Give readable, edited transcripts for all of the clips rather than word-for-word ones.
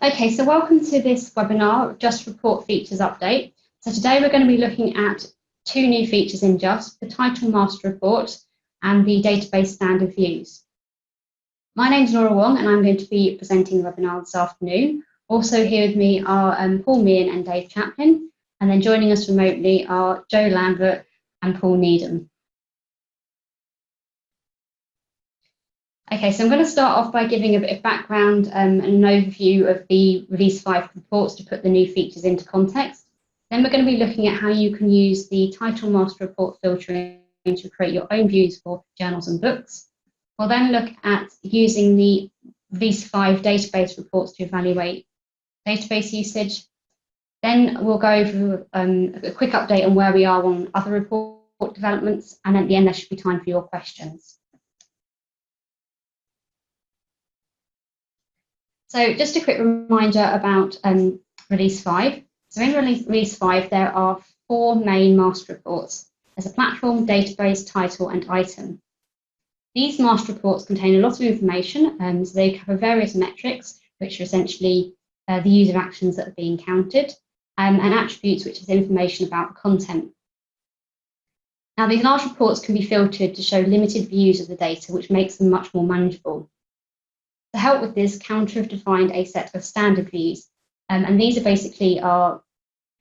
Okay, so welcome to this webinar, JUSP Report Features Update. So today we're going to be looking at two new features in JUSP, the Title Master Report and the Database Standard Views. My name's Laura Wong and I'm going to be presenting the webinar this afternoon. Also here with me are Paul Meehan and Dave Chaplin, and then joining us remotely are Joe Lambert and Paul Needham. Okay, so I'm going to start off by giving a bit of background and an overview of the Release 5 reports to put the new features into context. Then we're going to be looking at how you can use the Title Master Report filtering to create your own views for journals and books. We'll then look at using the Release 5 database reports to evaluate database usage. Then we'll go over a quick update on where we are on other report developments, and at the end there should be time for your questions. So just a quick reminder about Release 5. So in Release 5, there are 4 main master reports. There's a platform, database, title, and item. These master reports contain a lot of information, so they cover various metrics, which are essentially the user actions that are being counted, and attributes, which is information about the content. Now, these large reports can be filtered to show limited views of the data, which makes them much more manageable. To help with this, Counter have defined a set of standard views, and these are basically our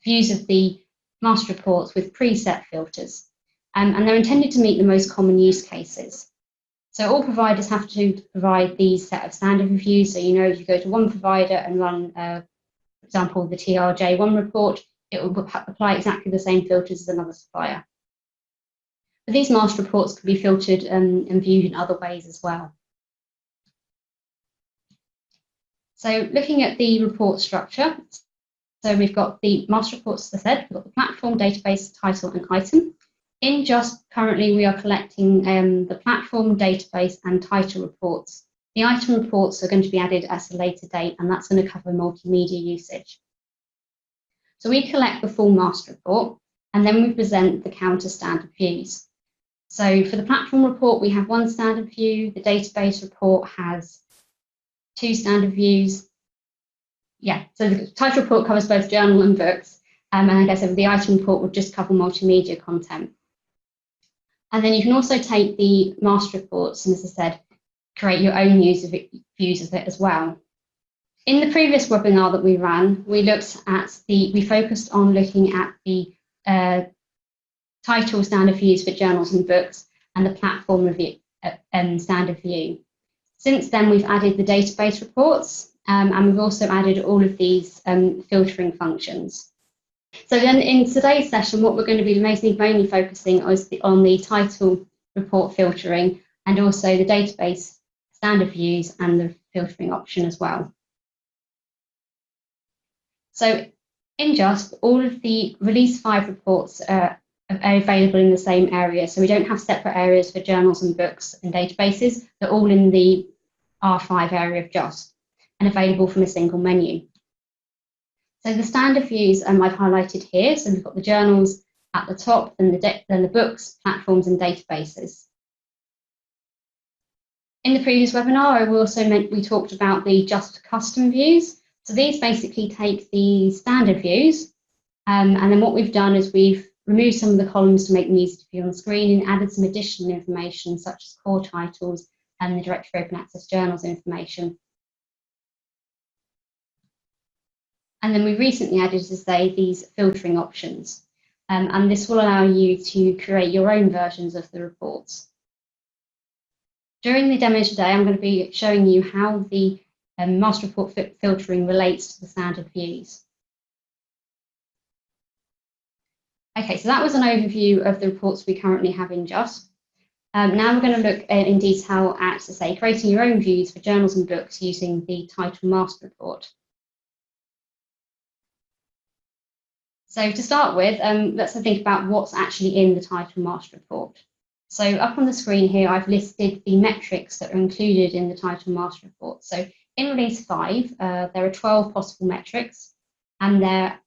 views of the master reports with preset filters, and they're intended to meet the most common use cases. So all providers have to provide these set of standard views. So you know, if you go to one provider and run, for example, the TRJ1 report, it will apply exactly the same filters as another supplier. But these master reports can be filtered and viewed in other ways as well. So looking at the report structure, so we've got the master reports, as I said, we've got the platform, database, title, and item. In JUSP, currently we are collecting the platform, database, and title reports. The item reports are going to be added at a later date, and that's going to cover multimedia usage. So we collect the full master report, and then we present the counter standard views. So for the platform report, we have 1 standard view. The database report has 2 standard views. Yeah, so the title report covers both journal and books, and like I said, the item report would just cover multimedia content. And then you can also take the master reports and, as I said, create your own views of it as well. In the previous webinar that we ran, we focused on looking at the title standard views for journals and books and the platform review standard view. Since then, we've added the database reports, and we've also added all of these filtering functions. So then in today's session, what we're going to be mainly focusing on the title report filtering, and also the database standard views and the filtering option as well. So in JUSP, all of the Release 5 reports are available in the same area. So we don't have separate areas for journals and books and databases. They're all in the R5 area of JUSP and available from a single menu. So the standard views I've highlighted here. So we've got the journals at the top, then the books, platforms, and databases. In the previous webinar, we talked about the JUSP custom views. So these basically take the standard views, and then what we've done is we've removed some of the columns to make them easy to view on the screen and added some additional information such as core titles and the Directory Open Access Journals information. And then we recently added, as I say, these filtering options. And this will allow you to create your own versions of the reports. During the demo today, I'm going to be showing you how the master report filtering relates to the standard views. Okay, so that was an overview of the reports we currently have in JUSP. Now we're going to look in detail at, as I say, creating your own views for journals and books using the Title Master Report. So to start with, let's think about what's actually in the Title Master Report. So up on the screen here, I've listed the metrics that are included in the Title Master Report. So in Release 5, there are 12 possible metrics, and they're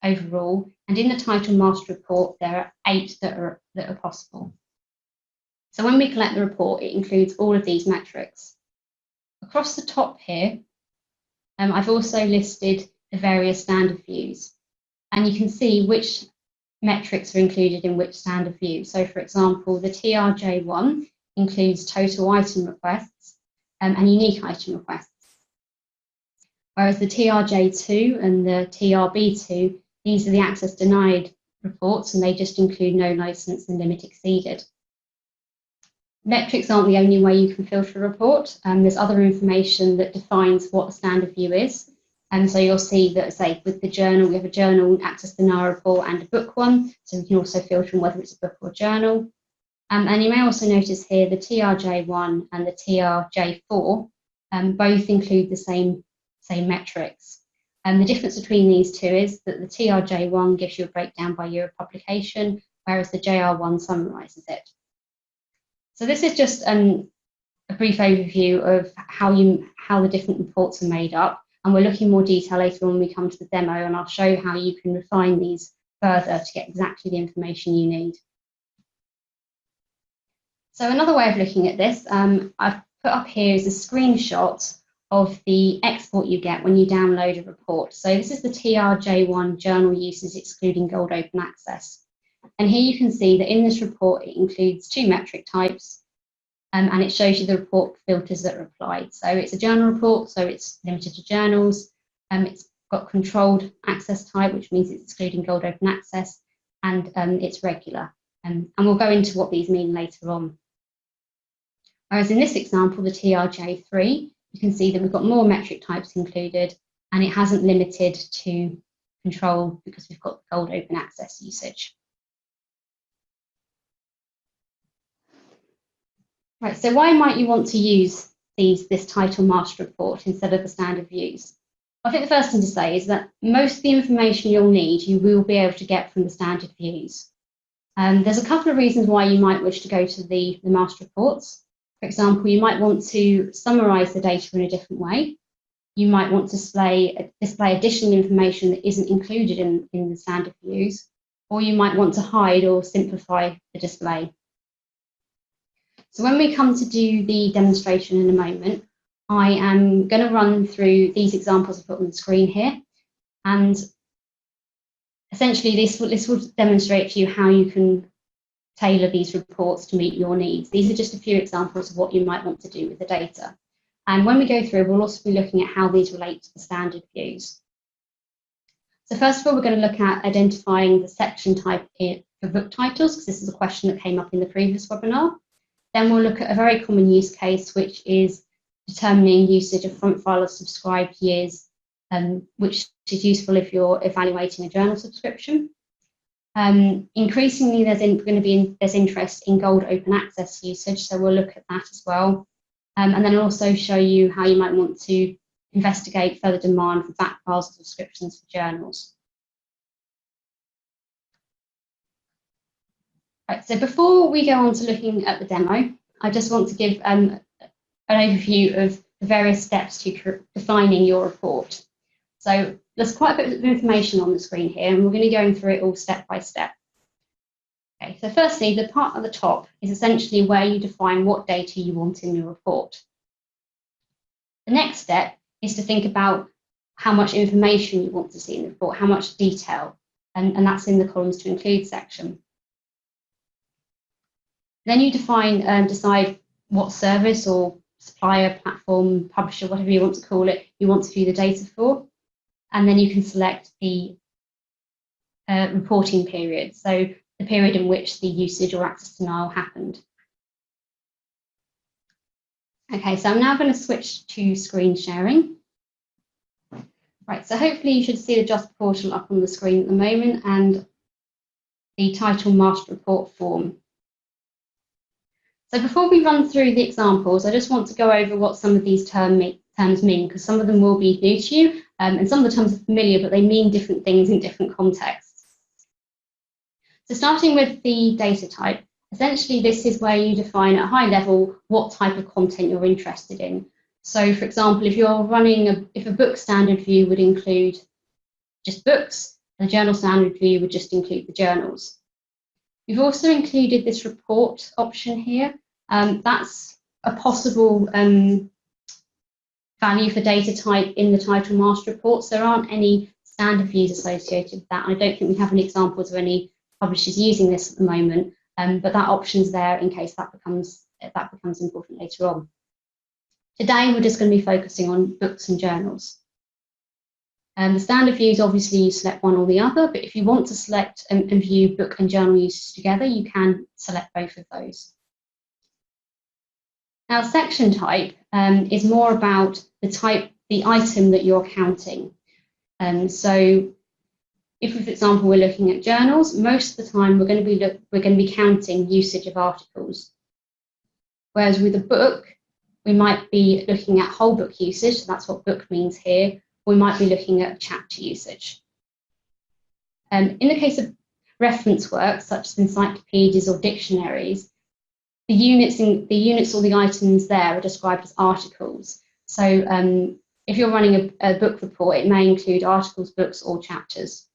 overall. And in the Title Master Report, there are 8 that are possible. So when we collect the report, it includes all of these metrics. Across the top here, I've also listed the various standard views, and you can see which metrics are included in which standard view. So for example, the TRJ1 includes total item requests and unique item requests, whereas the TRJ2 and the TRB2, these are the access denied reports, and they just include no license and limit exceeded. Metrics aren't the only way you can filter a report. There's other information that defines what a standard view is. And so you'll see that, say, with the journal, we have a journal access denial report and a book one. So we can also filter on whether it's a book or journal. And you may also notice here the TRJ1 and the TRJ4 both include the same metrics. And the difference between these two is that the TRJ1 gives you a breakdown by year of publication, whereas the JR1 summarises it. So this is just a brief overview of how the different reports are made up. And we'll look in more detail later on when we come to the demo, and I'll show you how you can refine these further to get exactly the information you need. So another way of looking at this, I've put up here is a screenshot of the export you get when you download a report. So this is the TRJ1 journal uses excluding gold open access. And here you can see that in this report, it includes 2 metric types, and it shows you the report filters that are applied. So it's a journal report, so it's limited to journals. It's got controlled access type, which means it's excluding gold open access, and it's regular. And we'll go into what these mean later on. Whereas in this example, the TRJ3, you can see that we've got more metric types included, and it hasn't limited to control because we've got gold open access usage. Right, so why might you want to use this title master report instead of the standard views? I think the first thing to say is that most of the information you'll need, you will be able to get from the standard views. There's a couple of reasons why you might wish to go to the master reports. For example, you might want to summarize the data in a different way. You might want to display additional information that isn't included in the standard views, or you might want to hide or simplify the display. So when we come to do the demonstration in a moment, I am going to run through these examples I put on the screen here. And essentially, this will demonstrate to you how you can tailor these reports to meet your needs. These are just a few examples of what you might want to do with the data. And when we go through, we'll also be looking at how these relate to the standard views. So first of all, we're going to look at identifying the section type for book titles, because this is a question that came up in the previous webinar. Then we'll look at a very common use case, which is determining usage of front file of subscribed years, which is useful if you're evaluating a journal subscription. Increasingly, there's interest in gold open access usage, so we'll look at that as well. And then I'll also show you how you might want to investigate further demand for back files of subscriptions for journals. Right, so before we go on to looking at the demo, I just want to give an overview of the various steps to defining your report. So there's quite a bit of information on the screen here, and we're going to go through it all step by step. Okay, so firstly, the part at the top is essentially where you define what data you want in your report. The next step is to think about how much information you want to see in the report, how much detail, and that's in the columns to include section. Then you decide what service or supplier, platform, publisher, whatever you want to call it, you want to view the data for. And then you can select the reporting period, so the period in which the usage or access denial happened. Okay, so I'm now going to switch to screen sharing. Right, so hopefully you should see the JUSP portal up on the screen at the moment and the title master report form. So before we run through the examples, I just want to go over what some of these terms mean, because some of them will be new to you, and some of the terms are familiar, but they mean different things in different contexts. So starting with the data type, essentially this is where you define at a high level what type of content you're interested in. So for example, if you're running, if a book standard view would include just books, the journal standard view would just include the journals. We've also included this report option here. That's a possible value for data type in the title master reports. There aren't any standard views associated with that. And I don't think we have any examples of any publishers using this at the moment, but that option's there in case that becomes important later on. Today, we're just going to be focusing on books and journals. The standard views, obviously, you select one or the other, but if you want to select and view book and journal uses together, you can select both of those. Now, section type is more about the item that you're counting. So, if, for example, we're looking at journals, most of the time we're going to be counting usage of articles. Whereas with a book, we might be looking at whole book usage. So that's what book means here. We might be looking at chapter usage. In the case of reference works, such as encyclopedias or dictionaries, the units or the items there are described as articles. So if you're running a book report, it may include articles, books, or chapters.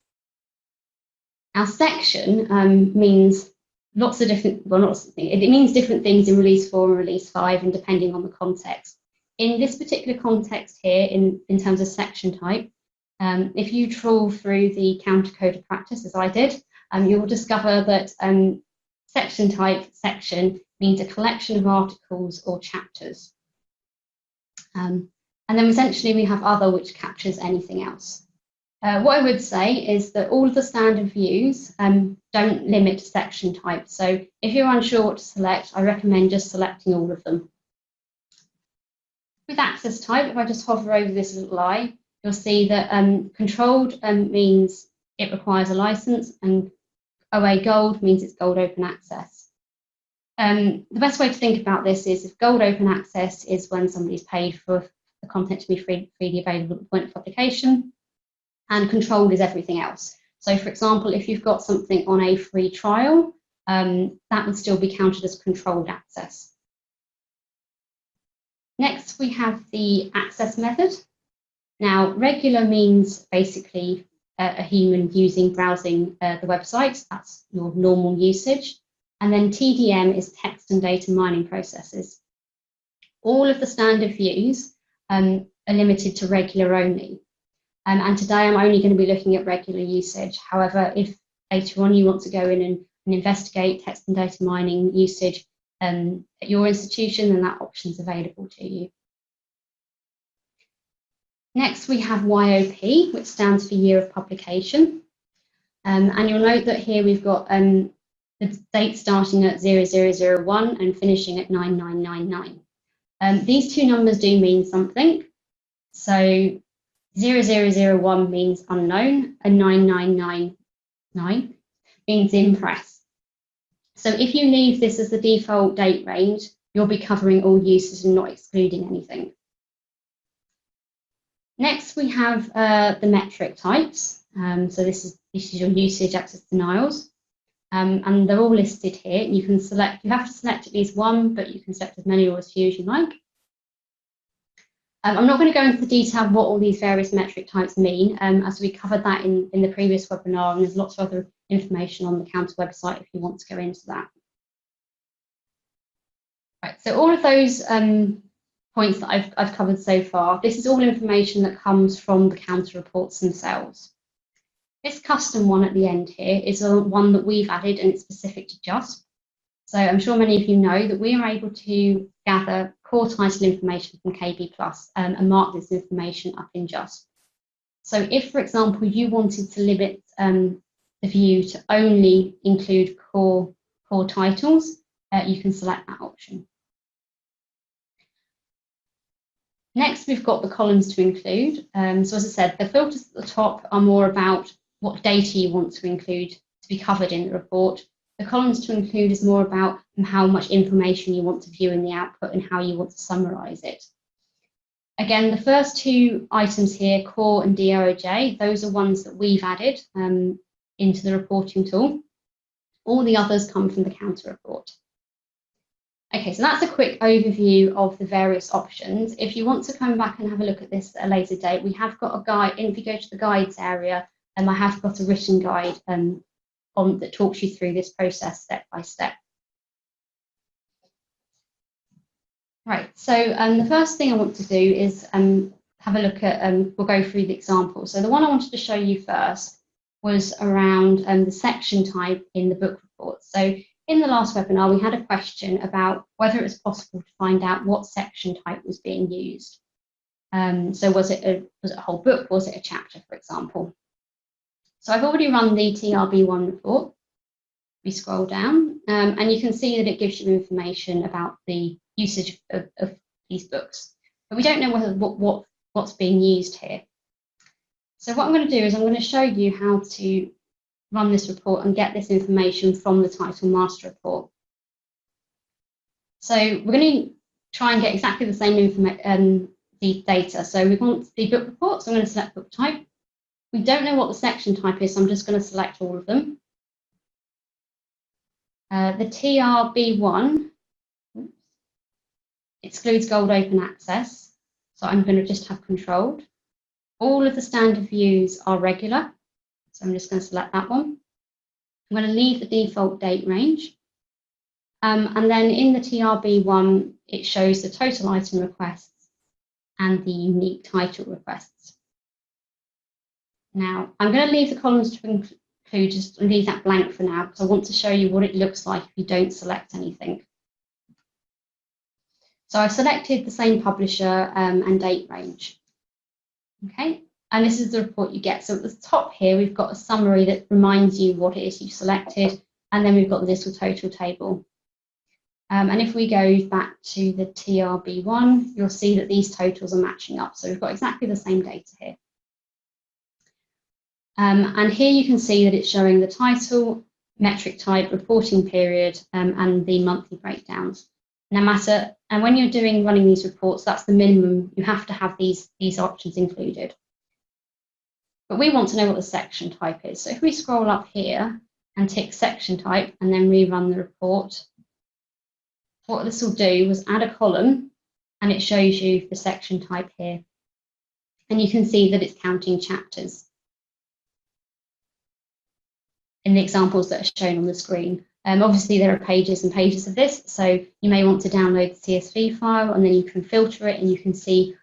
Now, section means lots of different, well, not lots of things. It means different things in release 4 and release 5, and depending on the context. In this particular context here, in terms of section type, if you trawl through the counter code of practice, as I did, you will discover that section type section means a collection of articles or chapters. And then essentially we have other, which captures anything else. What I would say is that all of the standard views don't limit section type. So if you're unsure what to select, I recommend just selecting all of them. With access type, if I just hover over this little eye, you'll see that controlled means it requires a license, and OA Gold means it's gold open access. The best way to think about this is if gold open access is when somebody's paid for the content to be freely available at the point of publication, and controlled is everything else. So for example, if you've got something on a free trial, that would still be counted as controlled access. Next, we have the access method. Now, regular means basically a human browsing the website. That's your normal usage. And then TDM is text and data mining processes. All of the standard views are limited to regular only. And today I'm only going to be looking at regular usage. However, if later on you want to go in and investigate text and data mining usage at your institution, then that option is available to you. Next, we have YOP, which stands for Year of Publication. And you'll note that here we've got the date starting at 0001 and finishing at 9999. These two numbers do mean something. So 0001 means unknown and 9999 means in press. So if you leave this as the default date range, you'll be covering all uses and not excluding anything. Next, we have the metric types. So this is your usage access denials. And they're all listed here. You can select, you have to select at least one, but you can select as many or as few as you like. I'm not going to go into the detail of what all these various metric types mean, as we covered that in the previous webinar, and there's lots of other information on the counter website if you want to go into that. Right, so all of those points that I've covered so far, this is all information that comes from the counter reports themselves. This custom one at the end here is one that we've added, and it's specific to JUSP. So I'm sure many of you know that we are able to gather core title information from KB Plus and mark this information up in JUSP. So if, for example, you wanted to limit the view to only include core titles, you can select that option. Next, we've got the columns to include. So as I said, the filters at the top are more about what data you want to include to be covered in the report. The columns to include is more about how much information you want to view in the output and how you want to summarize it. Again, the first two items here, core and DOJ, those are ones that we've added into the reporting tool. All the others come from the counter report. Okay, so that's a quick overview of the various options. If you want to come back and have a look at this at a later date, we have got a guide. If you go to the guides area, I have got a written guide that talks you through this process step by step. Right, so the first thing I want to do is have a look at, we'll go through the example. So the one I wanted to show you first was around the section type in the book report. So in the last webinar, we had a question about whether it was possible to find out what section type was being used. So was it a whole book? Was it a chapter, for example? So I've already run the TRB1 report. We scroll down and you can see that it gives you information about the usage of these books, but we don't know what's being used here. So what I'm going to do is I'm going to show you how to run this report and get this information from the title master report. So we're going to try and get exactly the same the data. So we want the book report, so I'm going to select book type. We don't know what the section type is, so I'm just going to select all of them. The TRB1 excludes gold open access, so I'm going to just have controlled. All of the standard views are regular, so I'm just going to select that one. I'm going to leave the default date range. And then in the TRB1, it shows the total item requests and the unique title requests. Now, I'm going to leave the columns to include, just leave that blank for now, because I want to show you what it looks like if you don't select anything. So I've selected the same publisher and date range. Okay, and this is the report you get. So at the top here, we've got a summary that reminds you what it is you've selected, and then we've got the little total table. And if we go back to the TRB1, you'll see that these totals are matching up. So we've got exactly the same data here. And here you can see that it's showing the title, metric type, reporting period, and the monthly breakdowns. No matter, and when you're running these reports, that's the minimum. You have to have these options included. But we want to know what the section type is. So if we scroll up here and tick section type and then rerun the report, what this will do was add a column and it shows you the section type here. And you can see that it's counting chapters in the examples that are shown on the screen. Obviously, there are pages and pages of this, so you may want to download the CSV file and then you can filter it and you can see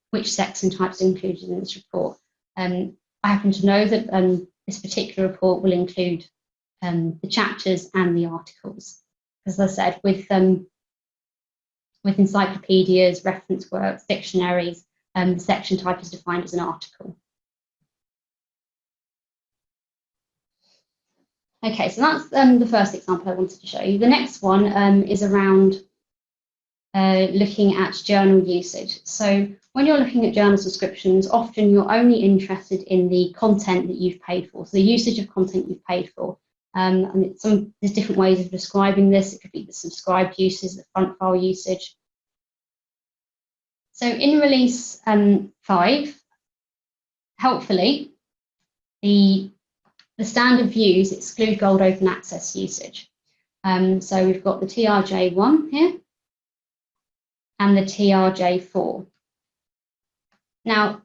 which section types are included in this report. I happen to know that this particular report will include the chapters and the articles. As I said, with encyclopedias, reference works, dictionaries, the section type is defined as an article. Okay, so that's the first example I wanted to show you. The next one is around looking at journal usage. So when you're looking at journal subscriptions, often you're only interested in the content that you've paid for, so the usage of content you've paid for. And there's different ways of describing this. It could be the subscribed usage, the front file usage. So in release 5, helpfully, the standard views exclude gold open access usage. So we've got the TRJ1 here and the TRJ4. Now,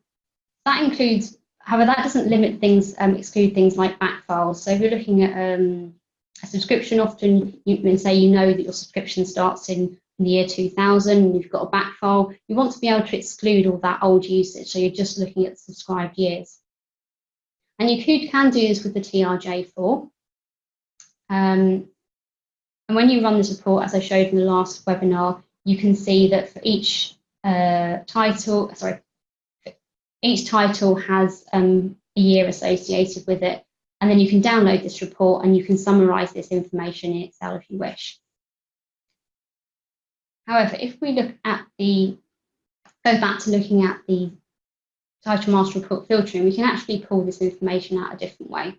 that includes, however, that doesn't limit things, exclude things like back files. So if you're looking at a subscription, often you can say you know that your subscription starts in the year 2000 and you've got a back file. You want to be able to exclude all that old usage, so you're just looking at subscribed years. And you can do this with the TRJ4. And when you run this report, as I showed in the last webinar, you can see that for each each title has a year associated with it. And then you can download this report and you can summarize this information in Excel if you wish. However, if we look at go back to looking at the title master report filtering, we can actually pull this information out a different way.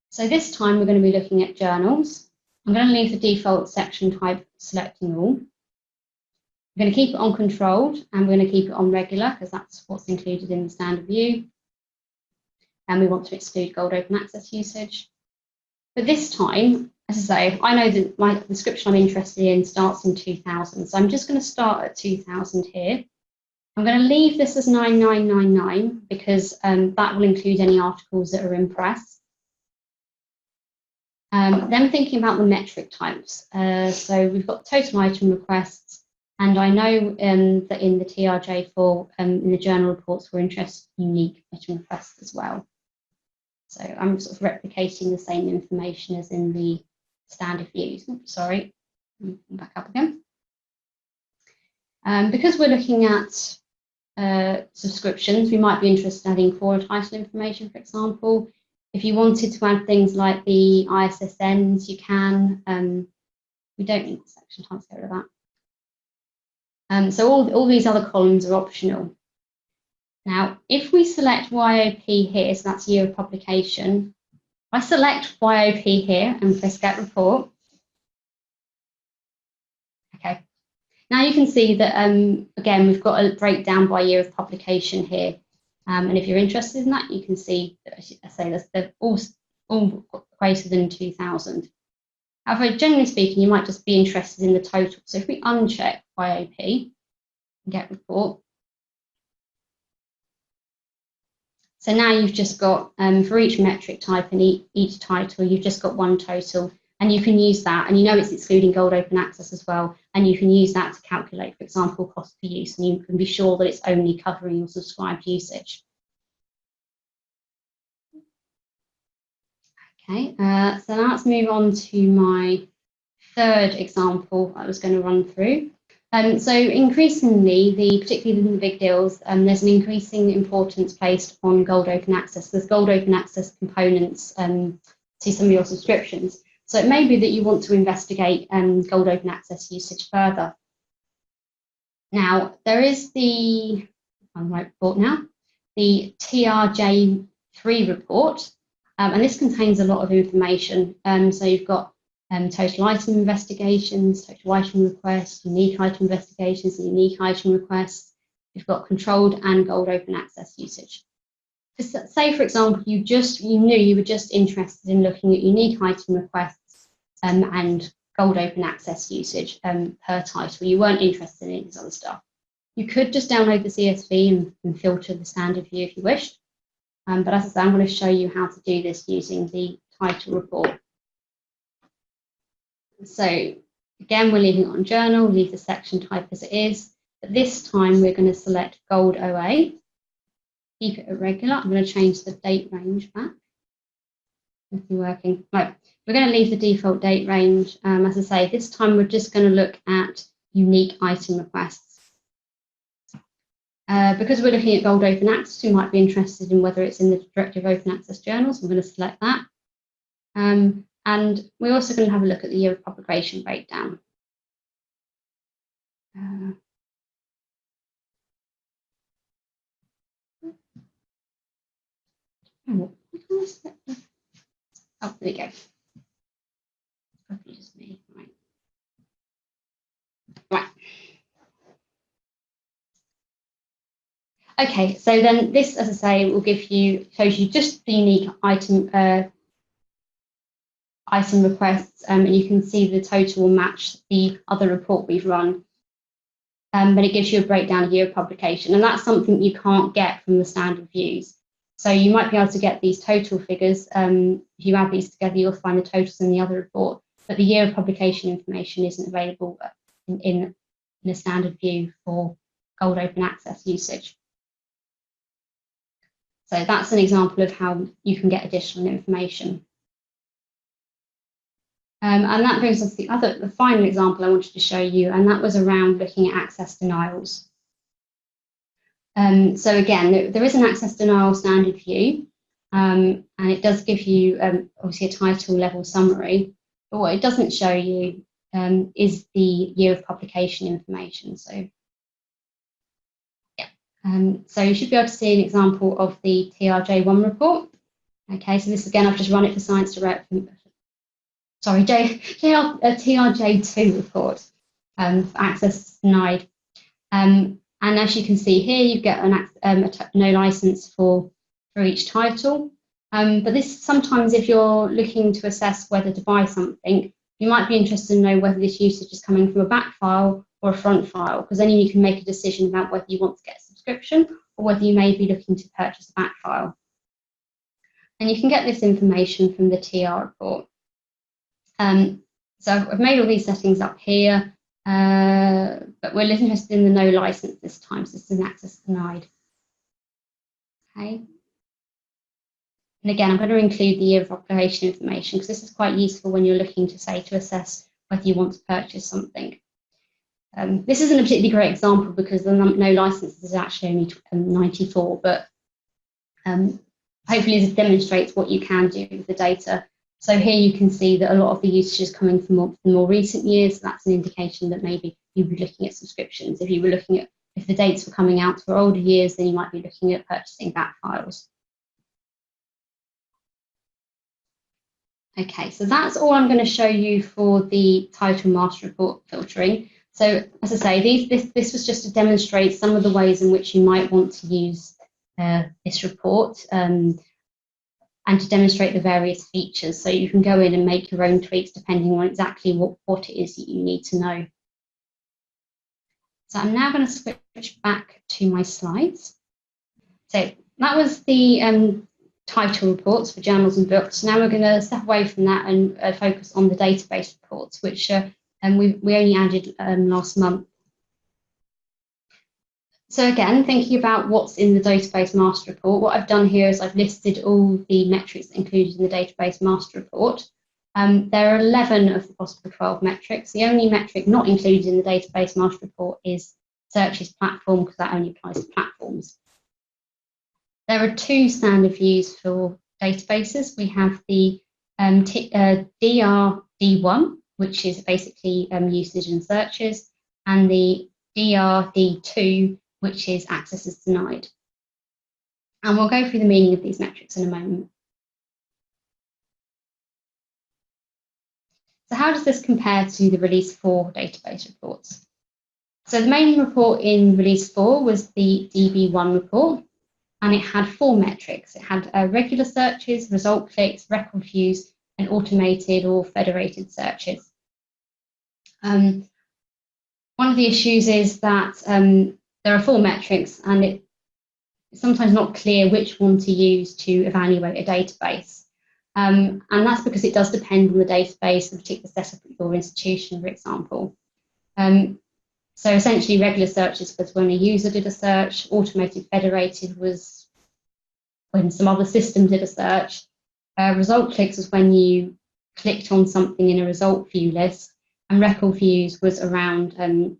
So this time we're going to be looking at journals. I'm going to leave the default section type selecting all. We're going to keep it on controlled and we're going to keep it on regular because that's what's included in the standard view. And we want to exclude gold open access usage. But this time, as I say, I know that my description I'm interested in starts in 2000. So I'm just going to start at 2000 here. I'm going to leave this as 9999 because that will include any articles that are in press. Then thinking about the metric types. So we've got total item requests And I know that in the TRJ4, in the journal reports, we're interested in unique item requests as well. So I'm sort of replicating the same information as in the standard views. Oops, sorry, back up again. Because we're looking at subscriptions, we might be interested in adding fora title information, for example. If you wanted to add things like the ISSNs, you can. We don't need the section types, get rid of that. So all these other columns are optional. Now, if we select YOP here, so that's year of publication, if I select YOP here and press Get Report, okay. Now you can see that, again, we've got a breakdown by year of publication here. And if you're interested in that, you can see that, as I say, they're all greater than 2,000. However, generally speaking, you might just be interested in the total. So if we uncheck YOP and Get Report, so now you've just got, for each metric type and each title, you've just got one total. And you can use that, and you know it's excluding gold open access as well, and you can use that to calculate, for example, cost per use, and you can be sure that it's only covering your subscribed usage. Okay, so now let's move on to my third example I was going to run through. So increasingly, particularly in the big deals, there's an increasing importance placed on gold open access. There's gold open access components to some of your subscriptions. So it may be that you want to investigate gold open access usage further. Now, there is the, on my report now, the TRJ3 report, and this contains a lot of information. So you've got total item investigations, total item requests, unique item investigations, and unique item requests. You've got controlled and gold open access usage. Say, for example, you knew you were just interested in looking at unique item requests and gold open access usage per title. You weren't interested in this other stuff. You could just download the CSV and filter the standard view if you wished. But as I say, I'm going to show you how to do this using the title report. So again, we're leaving it on journal, leave the section type as it is. But this time we're going to select gold OA. Keep it at regular. I'm going to change the date range back. If you're working. Right, we're going to leave the default date range. As I say, this time we're just going to look at unique item requests. Because we're looking at gold open access, we might be interested in whether it's in the directive open access journal, so I'm going to select that. And we're also going to have a look at the year of publication breakdown. Oh, there we go. Probably just me. Right. Okay, so then this, as I say, will shows you just the unique item requests, and you can see the total will match the other report we've run. But it gives you a breakdown of year of publication, and that's something you can't get from the standard views. So you might be able to get these total figures. If you add these together, you'll find the totals in the other report, but the year of publication information isn't available in a standard view for gold open access usage. So that's an example of how you can get additional information. And that brings us to the final example I wanted to show you, and that was around looking at access denials. So again, there is an access denial standard view, and it does give you obviously a title level summary, but what it doesn't show you is the year of publication information. So yeah, so you should be able to see an example of the TRJ1 report. Okay, so this again, I've just run it for Science Direct. Sorry, TRJ2 report for access denied. And as you can see here, you get no license for each title. But this sometimes, if you're looking to assess whether to buy something, you might be interested to know whether this usage is coming from a back file or a front file, because then you can make a decision about whether you want to get a subscription or whether you may be looking to purchase a back file. And you can get this information from the TR report. So I've made all these settings up here. but we're interested in the no license this time, so this is an access denied. Okay. And again, I'm going to include the year of application information because this is quite useful when you're looking to assess whether you want to purchase something. This isn't a particularly great example because the no license is actually only 94, but hopefully this demonstrates what you can do with the data. So here you can see that a lot of the usage is coming from more recent years. So that's an indication that maybe you'd be looking at subscriptions. If you were looking at, if the dates were coming out for older years, then you might be looking at purchasing back files. Okay, so that's all I'm going to show you for the title master report filtering. So as I say, this was just to demonstrate some of the ways in which you might want to use this report and to demonstrate the various features. So you can go in and make your own tweaks depending on exactly what it is that you need to know. So I'm now going to switch back to my slides. So that was the title reports for journals and books. Now we're going to step away from that and focus on the database reports, which we only added last month. So again, thinking about what's in the database master report, what I've done here is I've listed all the metrics included in the database master report. There are 11 of the possible 12 metrics. The only metric not included in the database master report is searches platform, because that only applies to platforms. There are two standard views for databases. We have the DRD1, which is basically usage and searches, and the DRD2, which is access is denied. And we'll go through the meaning of these metrics in a moment. So how does this compare to the Release 4 database reports? So the main report in Release 4 was the DB1 report, and it had 4 metrics. It had regular searches, result clicks, record views, and automated or federated searches. One of the issues is that there are 4 metrics, and it's sometimes not clear which one to use to evaluate a database. And that's because it does depend on the database, the particular setup of your institution, for example. So essentially, regular searches was when a user did a search, automated federated was when some other system did a search, result clicks was when you clicked on something in a result view list, and record views was around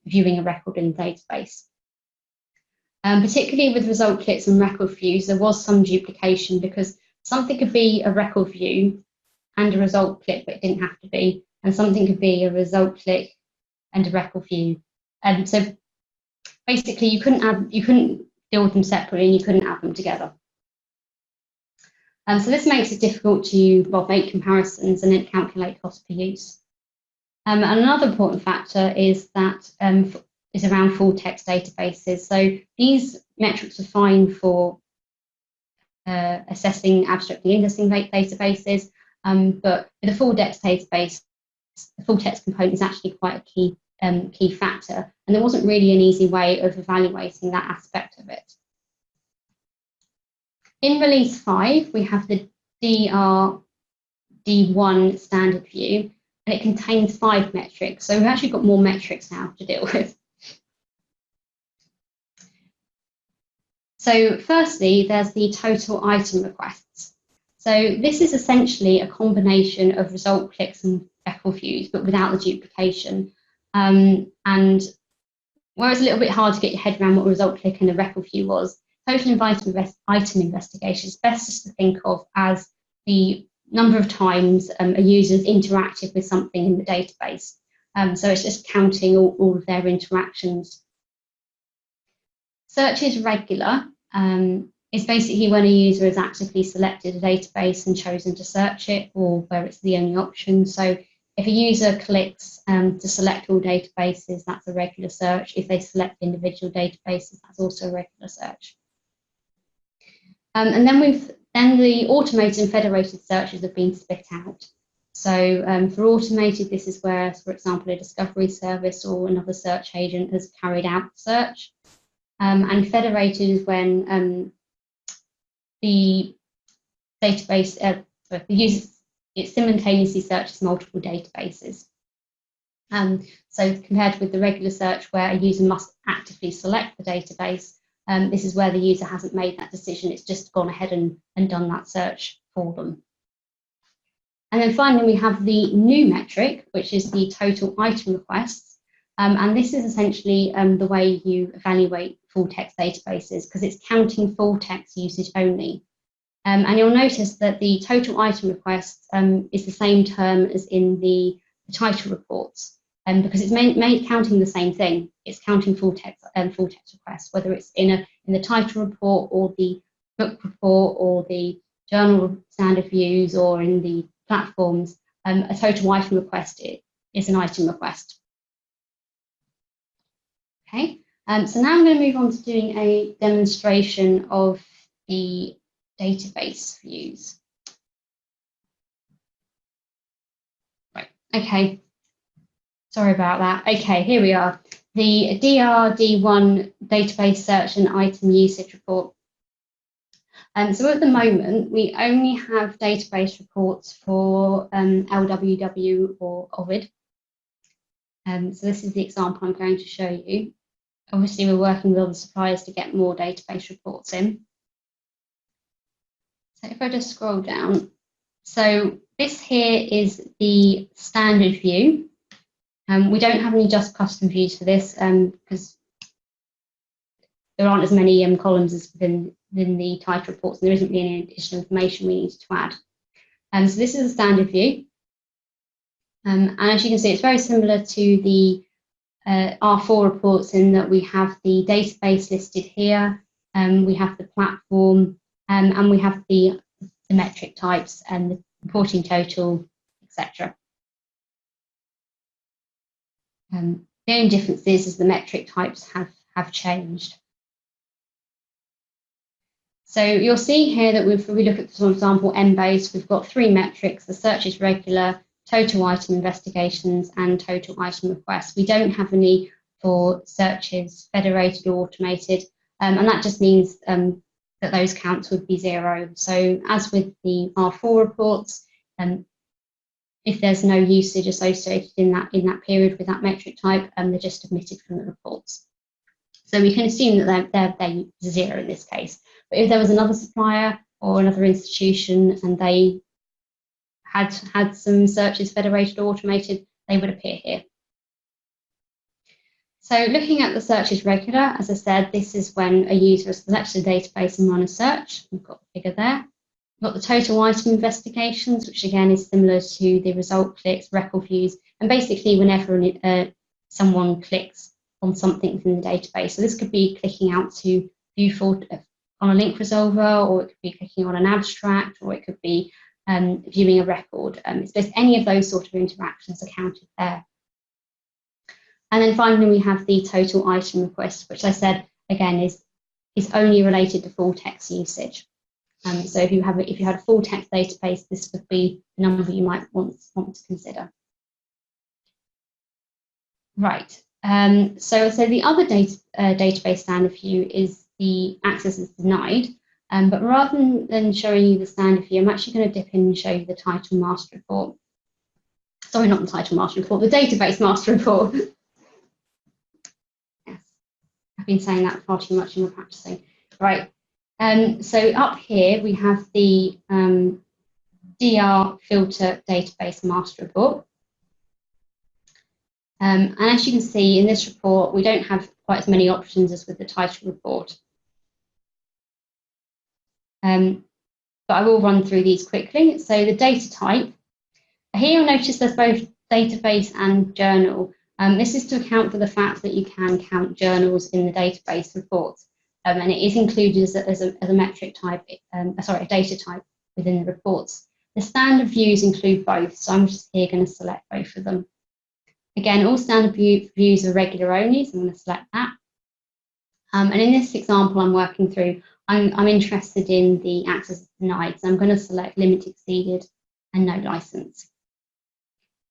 viewing a record in the database. Particularly with result clicks and record views, there was some duplication because something could be a record view and a result click, but it didn't have to be, and something could be a result click and a record view. So basically, you couldn't deal with them separately, and you couldn't add them together. So this makes it difficult to make comparisons and then calculate cost per use. And another important factor is that is around full text databases. So these metrics are fine for assessing abstractly indexing databases, but with a full text database, the full text component is actually quite a key factor, and there wasn't really an easy way of evaluating that aspect of it. In Release 5, we have the DRD1 standard view, and it contains 5 metrics. So we've actually got more metrics now to deal with. So firstly, there's the total item requests. So this is essentially a combination of result clicks and record views, but without the duplication. And where it's a little bit hard to get your head around what a result click and a record view was, total item investigation is best just to think of as the number of times a user's interacted with something in the database. So it's just counting all of their interactions. Search is regular. Is basically when a user has actively selected a database and chosen to search it, or where it's the only option. So if a user clicks to select all databases, that's a regular search. If they select individual databases, that's also a regular search. And then the automated and federated searches have been split out. So for automated, this is where, for example, a discovery service or another search agent has carried out the search. And federated is when the database, the user, it simultaneously searches multiple databases. So compared with the regular search where a user must actively select the database, this is where the user hasn't made that decision. It's just gone ahead and done that search for them. And then finally, we have the new metric, which is the total item requests. And this is essentially the way you evaluate full text databases, because it's counting full text usage only. And you'll notice that the total item requests is the same term as in the title reports, because it's counting the same thing. It's counting full text requests, whether it's in the title report or the book report or the journal standard views or in the platforms. A total item request is an item request. Okay, so now I'm going to move on to doing a demonstration of the database views. Right, okay, sorry about that. Okay, here we are. The DRD1 database search and item usage report. So at the moment, we only have database reports for LWW or Ovid. So this is the example I'm going to show you. Obviously, we're working with other suppliers to get more database reports in. So if I just scroll down, so this here is the standard view. We don't have any JUSP custom views for this because there aren't as many columns as within the title reports, and there isn't really any additional information we need to add. So this is a standard view. And as you can see, it's very similar to the R4 reports in that we have the database listed here, we have the platform, and we have the metric types and the reporting total, etc. The only difference is the metric types have changed. So you'll see here that if we look at, for example, Embase, we've got 3 metrics: the search is regular, total item investigations, and total item requests. We don't have any for searches federated or automated, and that just means that those counts would be 0. So as with the R4 reports, if there's no usage associated in that period with that metric type, they're just omitted from the reports. So we can assume that they're 0 in this case. But if there was another supplier or another institution and they had some searches federated or automated, they would appear here. So looking at the searches regular, as I said, this is when a user has selected a database and run a search. We've got the figure there. We've got the total item investigations, which again is similar to the result clicks, record views, and basically whenever someone clicks on something within the database. So this could be clicking out to view on a link resolver, or it could be clicking on an abstract, or it could be viewing a record. It's just any of those sort of interactions are counted there. And then finally, we have the total item request, which I said again is only related to full text usage. So if you had a full text database, this would be the number you might want to consider. Right. So the other database standard view is the access is denied. But rather than showing you the standard view, I'm actually going to dip in and show you the title master report. Sorry, not the title master report, the database master report. Yes, I've been saying that far too much in my practicing. Right. So up here we have the DR filter database master report. And as you can see in this report, we don't have quite as many options as with the title report. But I will run through these quickly. So the data type, here you'll notice there's both database and journal. This is to account for the fact that you can count journals in the database reports. And it is included as a metric type, a data type within the reports. The standard views include both, so I'm just here going to select both of them. Again, all standard views are regular only, so I'm going to select that. And in this example I'm working through, I'm interested in the access denied, so I'm going to select limit exceeded and no license.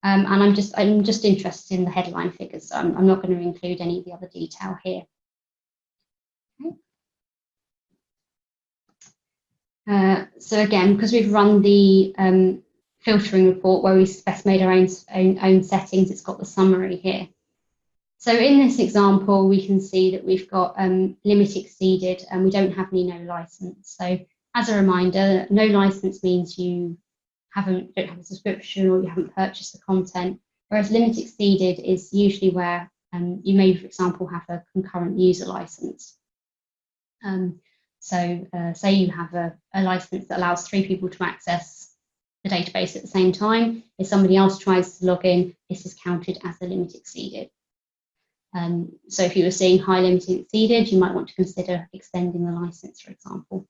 And I'm just interested in the headline figures, so I'm not going to include any of the other detail here. Okay. So again, because we've run the filtering report where we best made our own settings. It's got the summary here. So in this example, we can see that we've got limit exceeded and we don't have any no license. So as a reminder, no license means you don't have a subscription or you haven't purchased the content, whereas limit exceeded is usually where you may, for example, have a concurrent user license. Say you have a license that allows 3 people to access the database at the same time. If somebody else tries to log in, this is counted as a limit exceeded. So if you were seeing high limit exceeded, you might want to consider extending the license, for example.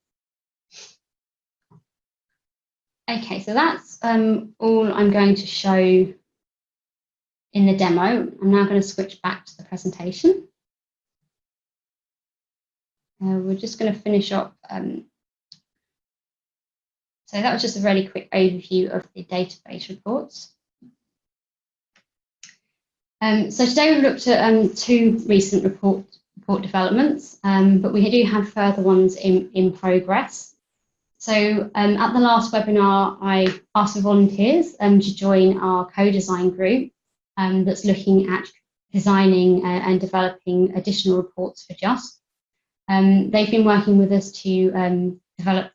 Okay, so that's all I'm going to show in the demo. I'm now going to switch back to the presentation. We're just going to finish up. So that was just a really quick overview of the database reports. So today we've looked at 2 recent report developments, but we do have further ones in progress. So at the last webinar, I asked for volunteers to join our co-design group that's looking at designing and developing additional reports for JUSP. They've been working with us to develop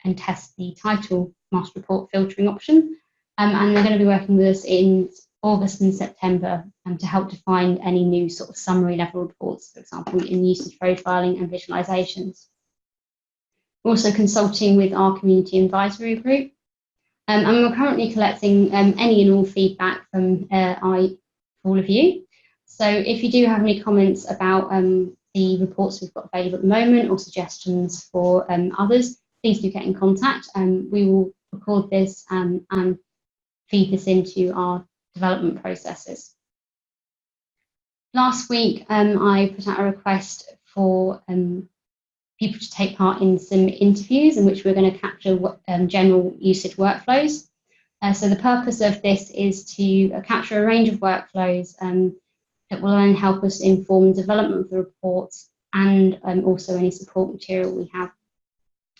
and test the title master report filtering option, and they're going to be working with us in August and September to help define any new sort of summary level reports, for example, in usage profiling and visualizations. We're also consulting with our community advisory group, and we're currently collecting any and all feedback from all of you. So if you do have any comments about the reports we've got available at the moment or suggestions for others, please do get in contact, and we will record this and feed this into our development processes. Last week, I put out a request for people to take part in some interviews in which we're going to capture general usage workflows. So the purpose of this is to capture a range of workflows that will then help us inform development of the reports and also any support material we have.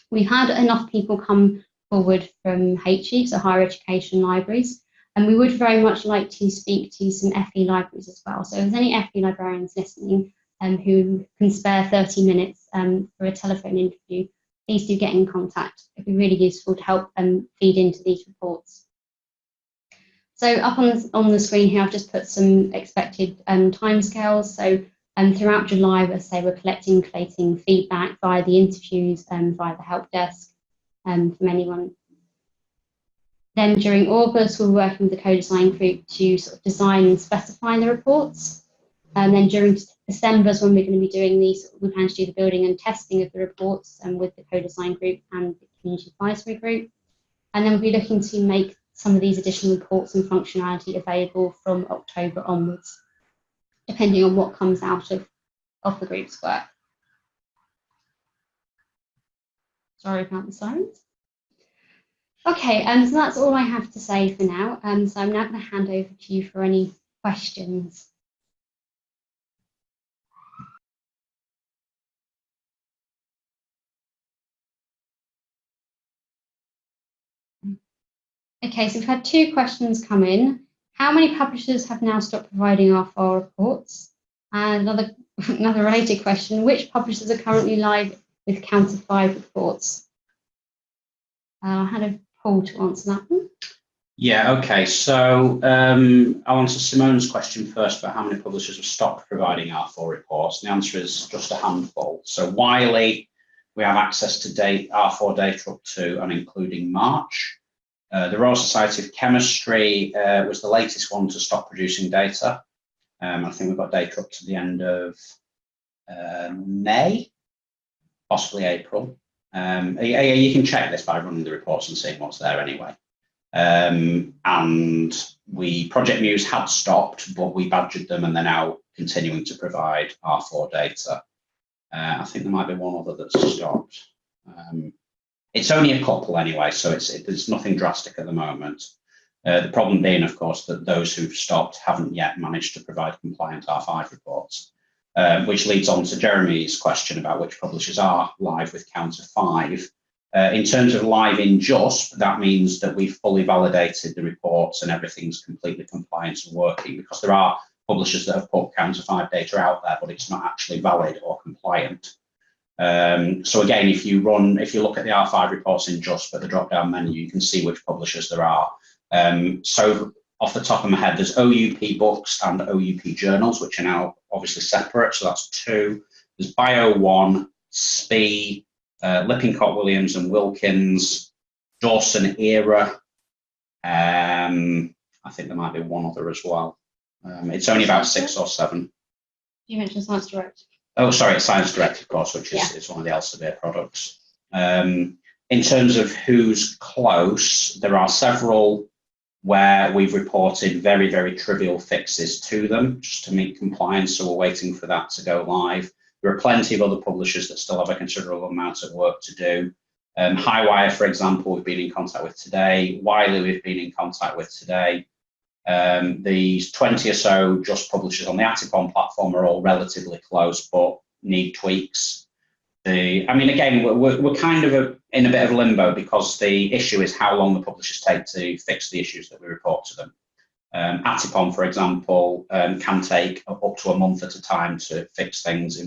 We've had enough people come forward from HE, so higher education libraries, and we would very much like to speak to some FE libraries as well. So if there's any FE librarians listening who can spare 30 minutes for a telephone interview, please do get in contact. It'd be really useful to help feed into these reports. So up on the screen here, I've just put some expected timescales. So throughout July, we're collecting, collating feedback via the interviews and via the help desk from anyone. Then during August, we're working with the co-design group to sort of design and specify the reports. And then during December is when we're going to be doing these, we plan to do the building and testing of the reports with the co-design group and the community advisory group. And then we'll be looking to make some of these additional reports and functionality available from October onwards, depending on what comes out of the group's work. Sorry about the silence. Okay, so that's all I have to say for now. So I'm now going to hand over to you for any questions. Okay, so we've had 2 questions come in. How many publishers have now stopped providing R4 reports? And another related question, which publishers are currently live with Counter 5 reports? I'll hand over to Paul to answer that one. Yeah, okay, so I'll answer Simone's question first about how many publishers have stopped providing R4 reports. The answer is just a handful. So Wiley, we have access to R4 data up to and including March. The Royal Society of Chemistry was the latest one to stop producing data. I think we've got data up to the end of May, possibly April. You can check this by running the reports and seeing what's there anyway. And Project Muse had stopped, but we badgered them and they're now continuing to provide R4 data. I think there might be one other that's stopped. It's only a couple anyway, so there's nothing drastic at the moment. The problem being, of course, that those who've stopped haven't yet managed to provide compliant R5 reports, which leads on to Jeremy's question about which publishers are live with Counter 5. In terms of live in JUSP, that means that we've fully validated the reports and everything's completely compliant and working, because there are publishers that have put Cancer 5 data out there, but it's not actually valid or compliant. So again, if you look at the R5 reports in JUSP at the drop-down menu, you can see which publishers there are. So off the top of my head, there's OUP books and OUP journals, which are now obviously separate. So that's 2. There's Bio1, SPE, Lippincott, Williams and Wilkins, Dawson Era. I think there might be one other as well. It's only about 6 or 7. You mentioned Science Direct. Oh, sorry, it's Science Direct, of course, which is it's one of the Elsevier products. In terms of who's close, there are several where we've reported very, very trivial fixes to them just to meet compliance, so we're waiting for that to go live. There are plenty of other publishers that still have a considerable amount of work to do. Highwire, for example, we've been in contact with today. Wiley, we've been in contact with today. These 20 or so JUSP publishers on the Atipon platform are all relatively close, but need tweaks. Again, we're kind of in a bit of limbo, because the issue is how long the publishers take to fix the issues that we report to them. Atipon, for example, can take up to a month at a time to fix things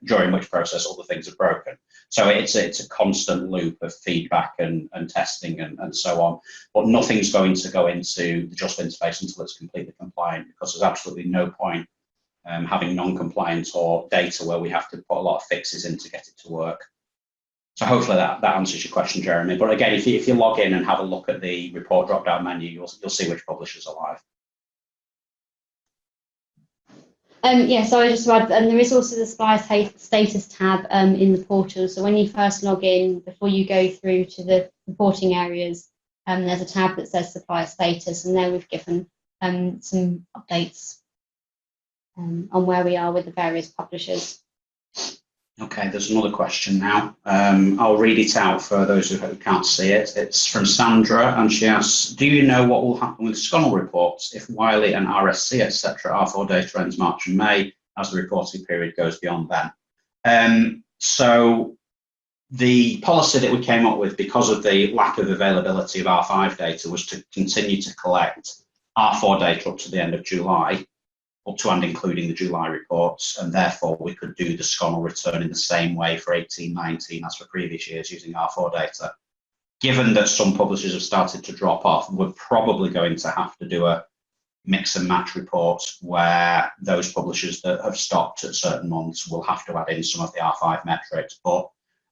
during which process all the things are broken. So it's a constant loop of feedback and testing and so on. But nothing's going to go into the JUSP interface until it's completely compliant, because there's absolutely no point having non-compliant or data where we have to put a lot of fixes in to get it to work. So hopefully that answers your question, Jeremy. But again, if you log in and have a look at the report drop-down menu, you'll see which publishers are live. So I just add, and there is also the supplier status tab in the portal. So when you first log in, before you go through to the reporting areas, there's a tab that says supplier status, and there we've given some updates on where we are with the various publishers. Okay, there's another question now. I'll read it out for those who can't see it. It's from Sandra, and she asks, do you know what will happen with Sconnell reports if Wiley and RSC, etc. R4 data ends March and May, as the reporting period goes beyond then? So the policy that we came up with, because of the lack of availability of R5 data, was to continue to collect R4 data up to the end of July, up to and including the July reports, and therefore we could do the Sconnell return in the same way for 18-19 as for previous years using R4 data. Given that some publishers have started to drop off, we're probably going to have to do a mix and match report where those publishers that have stopped at certain months will have to add in some of the R5 metrics, but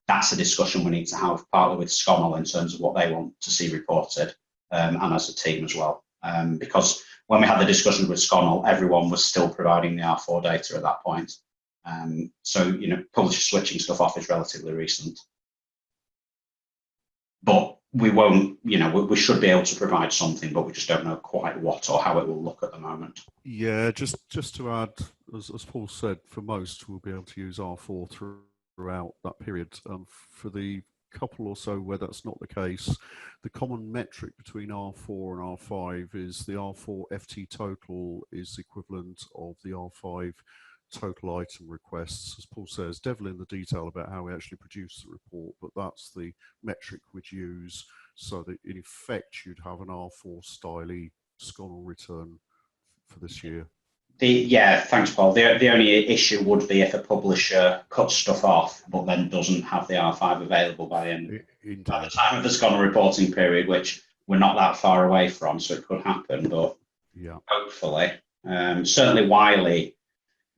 that's a discussion we need to have partly with Sconnell in terms of what they want to see reported, and as a team as well. Because when we had the discussion with Sconnell, everyone was still providing the R4 data at that point. So, publisher switching stuff off is relatively recent. But we won't, we should be able to provide something, but we just don't know quite what or how it will look at the moment. Yeah, just to add, as Paul said, for most, we'll be able to use R4 throughout that period. For the couple or so where that's not the case, the common metric between R4 and R5 is the R4 FT total is equivalent of the R5 total item requests. As Paul says, devil in the detail about how we actually produce the report, but that's the metric we'd use, so that in effect you'd have an R4 style Sconnell return for this year. Thanks, Paul. The only issue would be if a publisher cuts stuff off, but then doesn't have the R5 available by the time of the Sconnell reporting period, which we're not that far away from, so it could happen. But hopefully, certainly Wiley,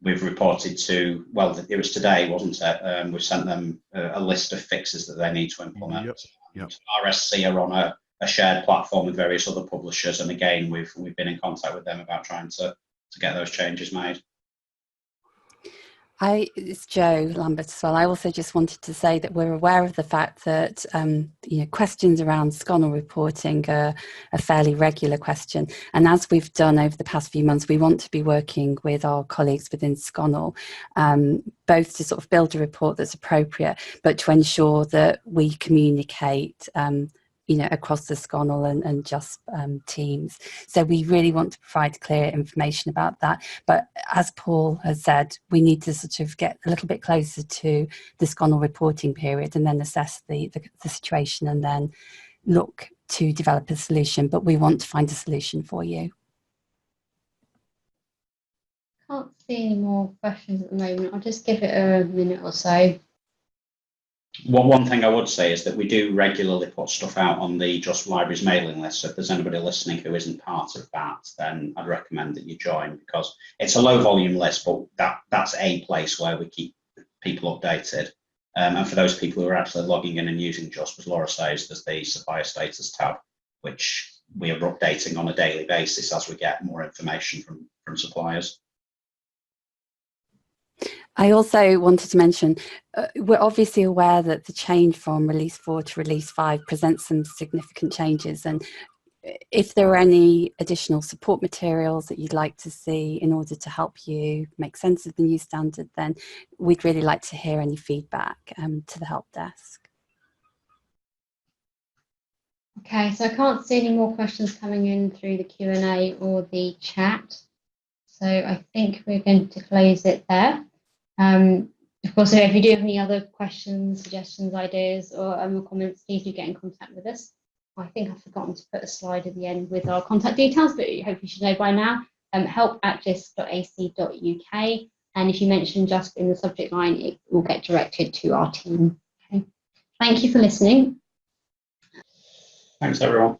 we've reported to. Well, it was today, wasn't it? We've sent them a list of fixes that they need to implement. RSC are on a shared platform with various other publishers, and again, we've been in contact with them about trying to get those changes made. It's Jo Lambert as well. I also just wanted to say that we're aware of the fact that questions around Sconnell reporting are a fairly regular question, and as we've done over the past few months, we want to be working with our colleagues within Sconnell, both to sort of build a report that's appropriate, but to ensure that we communicate across the SCONL and JUSP teams. So we really want to provide clear information about that. But as Paul has said, we need to sort of get a little bit closer to the SCONL reporting period and then assess the situation and then look to develop a solution. But we want to find a solution for you. Can't see any more questions at the moment. I'll just give it a minute or so. One thing I would say is that we do regularly put stuff out on the JUSP Libraries mailing list. So if there's anybody listening who isn't part of that, then I'd recommend that you join, because it's a low volume list, but that's a place where we keep people updated. And for those people who are actually logging in and using JUSP, as Laura says, there's the supplier status tab, which we are updating on a daily basis as we get more information from suppliers. I also wanted to mention, we're obviously aware that the change from release 4 to release 5 presents some significant changes, and if there are any additional support materials that you'd like to see in order to help you make sense of the new standard, then we'd really like to hear any feedback to the help desk. Okay, so I can't see any more questions coming in through the Q&A or the chat. So I think we're going to close it there. Of course, if you do have any other questions, suggestions, ideas, or comments, please do get in contact with us. I think I've forgotten to put a slide at the end with our contact details, but I hope you should know by now. help@jusp.ac.uk, and if you mention JUSP in the subject line, it will get directed to our team. Okay. Thank you for listening. Thanks, everyone.